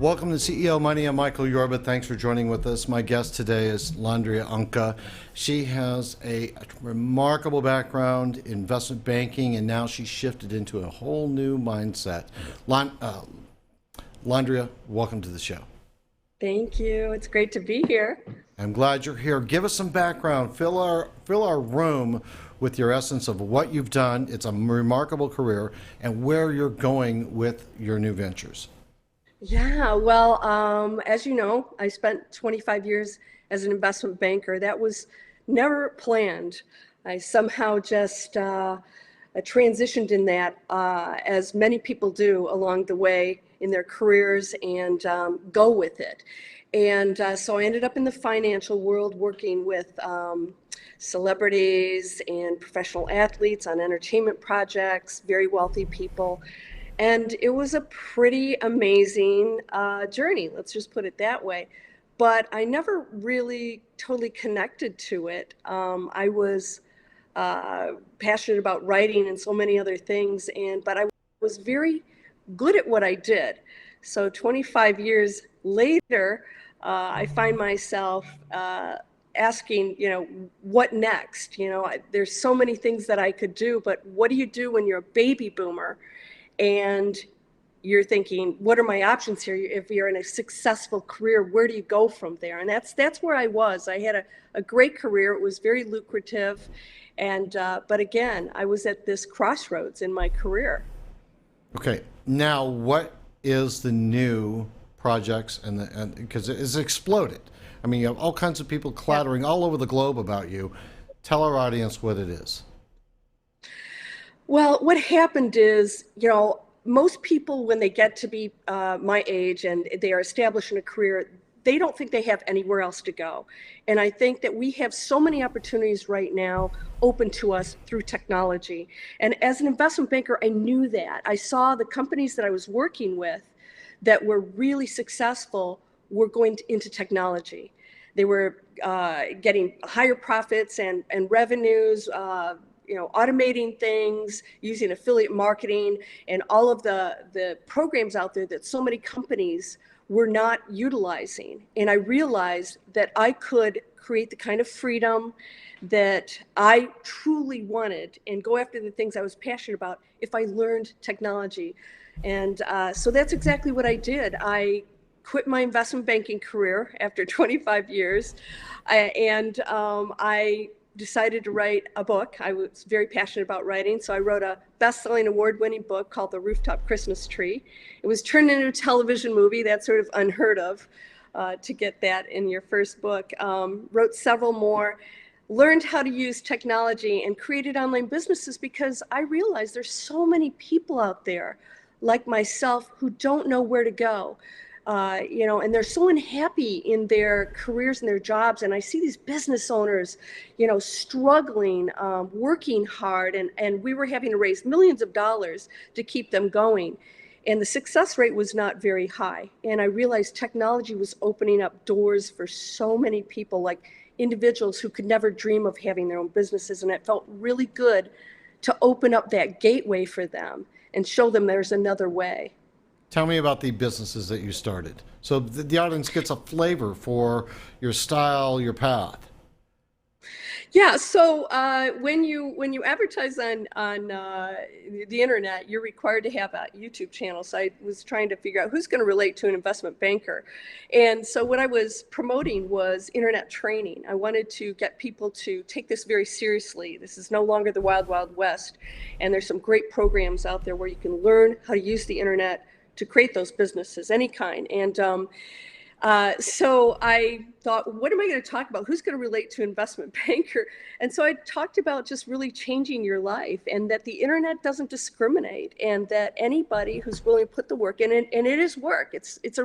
Welcome to CEO Money. I'm Michael Yorba. Thanks for joining with us. My guest today is Landria Onkka. She has a remarkable background in investment banking, and now she's shifted into a whole new mindset. Landria, welcome to the show. Thank you. It's great to be here. I'm glad you're here. Give us some background. Fill our room with your essence of what you've done. It's a remarkable career, and where you're going with your new ventures. Yeah, well, as you know, I spent 25 years as an investment banker. That was never planned. I somehow just transitioned in that, as many people do along the way in their careers, and go with it. And so I ended up in the financial world working with celebrities and professional athletes on entertainment projects, very wealthy people. And it was a pretty amazing journey, let's just put it that way. But I never really totally connected to it. I was passionate about writing and so many other things, but I was very good at what I did. So 25 years later, I find myself asking, what next? There's so many things that I could do, but what do you do when you're a baby boomer? And you're thinking, what are my options here? If you're in a successful career, where do you go from there? And that's where I was. I had a great career. It was very lucrative. And but again, I was at this crossroads in my career. Okay, now what is the new projects and because it's exploded. I mean, you have all kinds of people clattering all over the globe about you. Tell our audience what it is. Well, what happened is, most people, when they get to be my age and they are established in a career, they don't think they have anywhere else to go. And I think that we have so many opportunities right now open to us through technology. And as an investment banker, I knew that. I saw the companies that I was working with that were really successful were going into technology. They were getting higher profits and revenues, automating things, using affiliate marketing, and all of the programs out there that so many companies were not utilizing. And I realized that I could create the kind of freedom that I truly wanted and go after the things I was passionate about if I learned technology. And so that's exactly what I did. I quit my investment banking career after 25 years, and I decided to write a book. I was very passionate about writing, so I wrote a best-selling award-winning book called The Rooftop Christmas Tree. It was turned into a television movie. That's sort of unheard of, to get that in your first book. Wrote several more, learned how to use technology, and created online businesses because I realized there's so many people out there like myself who don't know where to go. And they're so unhappy in their careers and their jobs. And I see these business owners, struggling, working hard, and we were having to raise millions of dollars to keep them going. And the success rate was not very high. And I realized technology was opening up doors for so many people, like individuals who could never dream of having their own businesses. And it felt really good to open up that gateway for them and show them there's another way. Tell me about the businesses that you started, so the audience gets a flavor for your style, your path. Yeah. So when you advertise on the internet, you're required to have a YouTube channel. So I was trying to figure out who's going to relate to an investment banker, and so what I was promoting was internet training. I wanted to get people to take this very seriously. This is no longer the wild, wild west, and there's some great programs out there where you can learn how to use the internet to create those businesses, any kind. And So I thought, what am I going to talk about? Who's going to relate to investment banker? And so I talked about just really changing your life, and that the internet doesn't discriminate, and that anybody who's willing to put the work in, and it is work.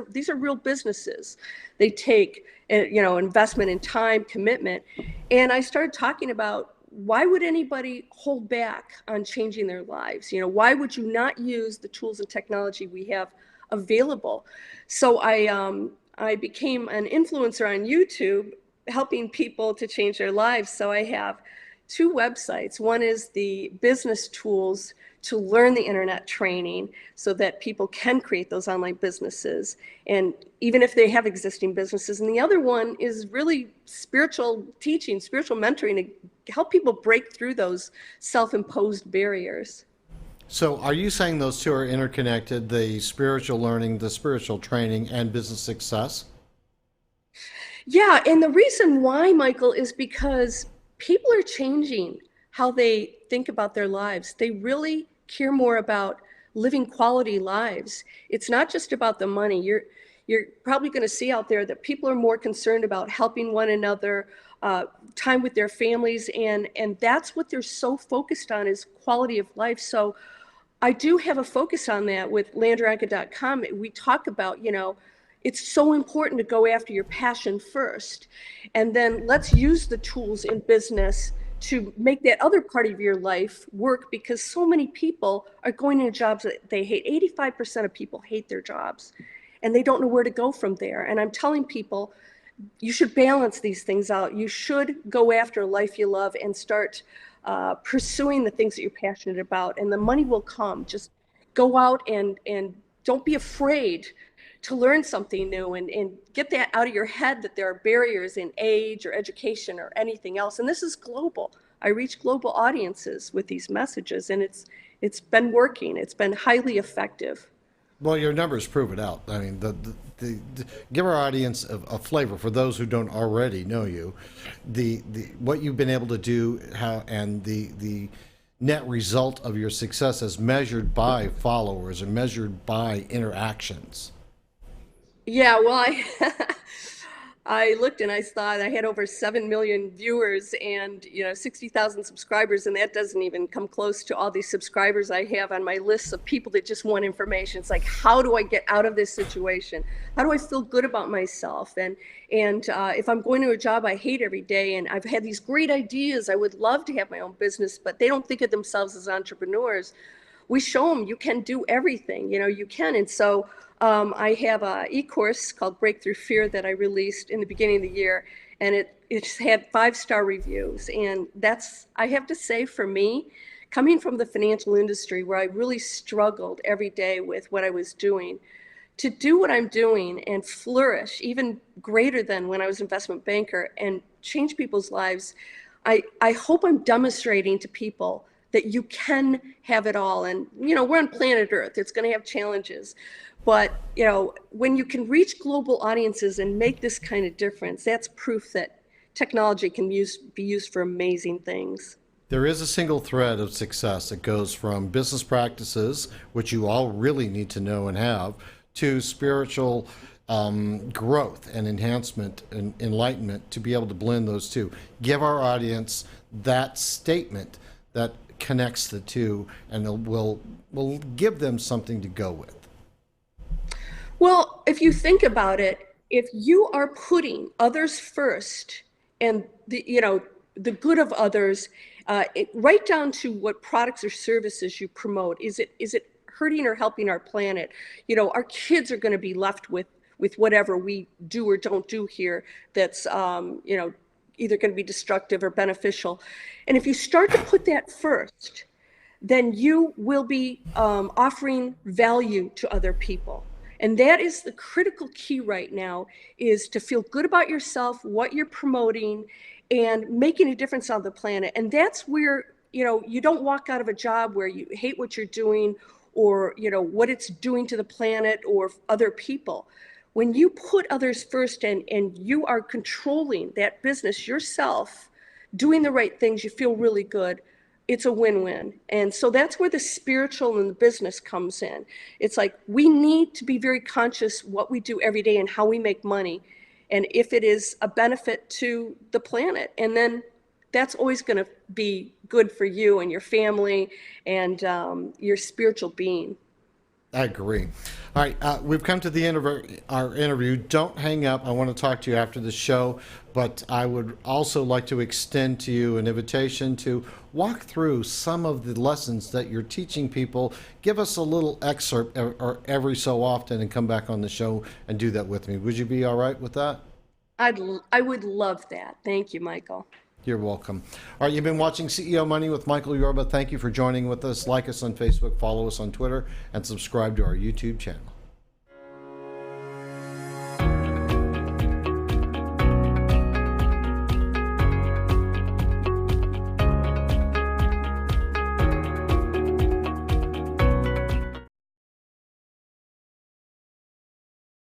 These are real businesses. They take, investment in time, commitment. And I started talking about, why would anybody hold back on changing their lives? Why would you not use the tools and technology we have available? So I became an influencer on YouTube, helping people to change their lives. So I have two websites. One is the business tools to learn the internet training so that people can create those online businesses, and even if they have existing businesses. And the other one is really spiritual teaching, spiritual mentoring to help people break through those self-imposed barriers. So are you saying those two are interconnected, the spiritual learning, the spiritual training, and business success? Yeah, and the reason why, Michael, is because people are changing how they think about their lives. They really care more about living quality lives. It's not just about the money. You're probably going to see out there that people are more concerned about helping one another, time with their families, and that's what they're so focused on, is quality of life. So I do have a focus on that with landria.com. We talk about, it's so important to go after your passion first. And then let's use the tools in business to make that other part of your life work, because so many people are going into jobs that they hate. 85% of people hate their jobs, and they don't know where to go from there. And I'm telling people, you should balance these things out. You should go after a life you love and start pursuing the things that you're passionate about, and the money will come. Just go out and don't be afraid to learn something new, and get that out of your head, that there are barriers in age or education or anything else. And this is global. I reach global audiences with these messages, and it's been working. It's been highly effective. Well, your numbers prove it out. I mean, give our audience a flavor for those who don't already know you, the what you've been able to do, how, and the net result of your success as measured by followers and measured by interactions. Yeah, well, I looked and I thought I had over 7 million viewers and 60,000 subscribers, and that doesn't even come close to all these subscribers I have on my lists of people that just want information. It's like, how do I get out of this situation? How do I feel good about myself? And if I'm going to a job I hate every day, and I've had these great ideas, I would love to have my own business, but they don't think of themselves as entrepreneurs. We show them you can do everything, you can. And so I have an e-course called Breakthrough Fear that I released in the beginning of the year, and it's had 5-star reviews. And that's, I have to say, for me, coming from the financial industry where I really struggled every day with what I was doing, to do what I'm doing and flourish even greater than when I was investment banker and change people's lives, I hope I'm demonstrating to people that you can have it all. And, we're on planet Earth. It's going to have challenges. But, when you can reach global audiences and make this kind of difference, that's proof that technology can be used for amazing things. There is a single thread of success that goes from business practices, which you all really need to know and have, to spiritual growth and enhancement and enlightenment, to be able to blend those two. Give our audience that statement that connects the two, and will give them something to go with. Well, if you think about it, if you are putting others first, and the good of others, right down to what products or services you promote, is it hurting or helping our planet? Our kids are going to be left with whatever we do or don't do here that's either going to be destructive or beneficial. And if you start to put that first, then you will be offering value to other people. And that is the critical key right now, is to feel good about yourself, what you're promoting, and making a difference on the planet. And that's where, you don't walk out of a job where you hate what you're doing, or, what it's doing to the planet or other people. When you put others first, and you are controlling that business yourself, doing the right things, you feel really good. it's a win-win. And so that's where the spiritual and the business comes in. It's like we need to be very conscious what we do every day and how we make money, and if it is a benefit to the planet. And then that's always going to be good for you and your family and your spiritual being. I agree. All right, we've come to the end of our interview. Don't hang up. I want to talk to you after the show, but I would also like to extend to you an invitation to walk through some of the lessons that you're teaching people. Give us a little excerpt or every so often and come back on the show and do that with me. Would you be all right with that? I would love that. Thank you, Michael. You're welcome. All right, you've been watching CEO Money with Michael Yorba. Thank you for joining with us. Like us on Facebook, follow us on Twitter, and subscribe to our YouTube channel.